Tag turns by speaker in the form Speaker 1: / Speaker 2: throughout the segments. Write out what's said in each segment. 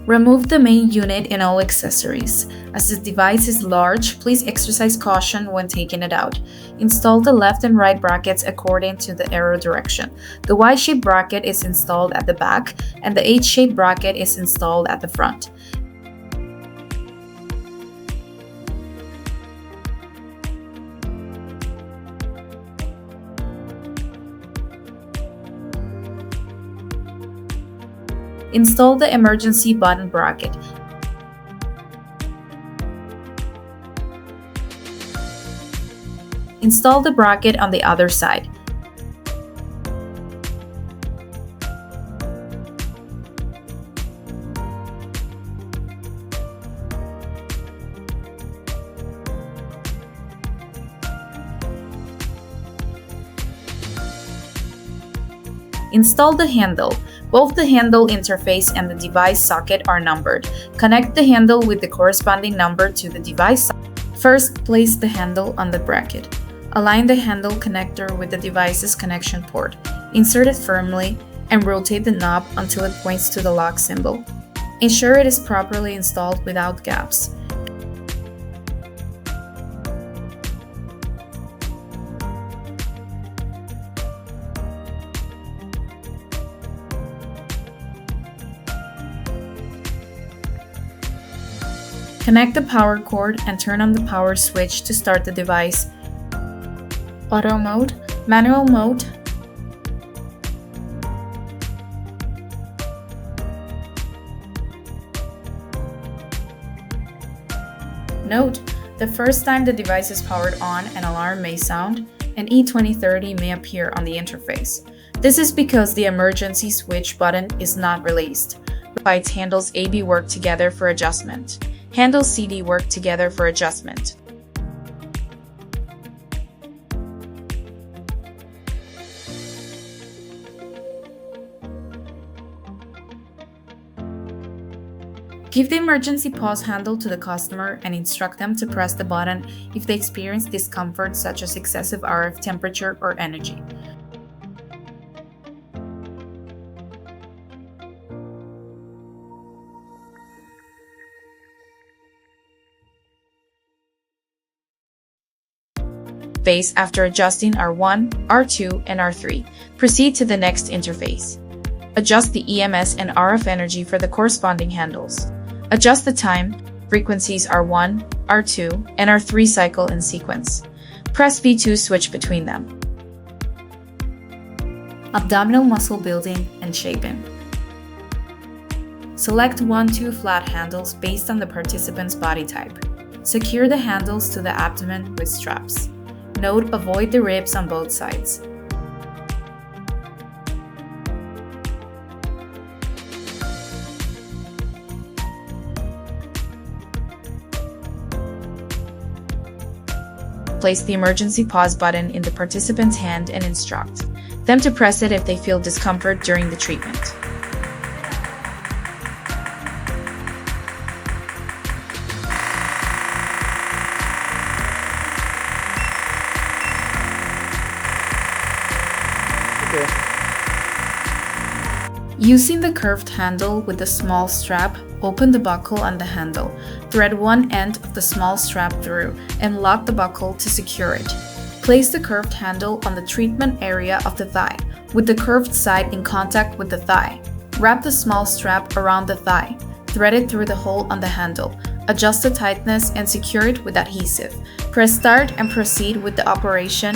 Speaker 1: Remove the main unit and all accessories. As the device is large, please exercise caution when taking it out. Install the left and right brackets according to the arrow direction. The Y-shaped bracket is installed at the back, and the H-shaped bracket is installed at the front. Install the emergency button bracket. Install the bracket on the other side. Install the handle. Both the handle interface and the device socket are numbered. Connect the handle with the corresponding number to the device socket. First, place the handle on the bracket. Align the handle connector with the device's connection port. Insert it firmly and rotate the knob until it points to the lock symbol. Ensure it is properly installed without gaps. Connect the power cord and turn on the power switch to start the device. Auto mode, manual mode, note: the first time the device is powered on, an alarm may sound, and E2030 may appear on the interface. This is because the emergency switch button is not released. Provides handles AB work together for adjustment. Handles CD work together for adjustment. Give the emergency pause handle to the customer and instruct them to press the button if they experience discomfort such as excessive RF temperature or energy. Phase after adjusting R1, R2, and R3. Proceed to the next interface. Adjust the EMS and RF energy for the corresponding handles. Adjust the time, frequencies R1, R2, and R3 cycle in sequence. Press V2 switch between them. Abdominal muscle building and shaping. Select 1-2 flat handles based on the participant's body type. Secure the handles to the abdomen with straps. Note: avoid the ribs on both sides. Place the emergency pause button in the participant's hand and instruct them to press it if they feel discomfort during the treatment. Using the curved handle with the small strap, open the buckle on the handle. Thread one end of the small strap through and lock the buckle to secure it. Place the curved handle on the treatment area of the thigh, with the curved side in contact with the thigh. Wrap the small strap around the thigh. Thread it through the hole on the handle. Adjust the tightness and secure it with adhesive. Press start and proceed with the operation.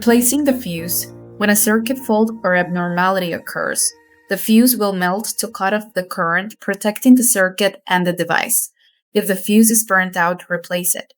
Speaker 1: Replacing the fuse. When a circuit fault or abnormality occurs, the fuse will melt to cut off the current, protecting the circuit and the device. If the fuse is burnt out, replace it.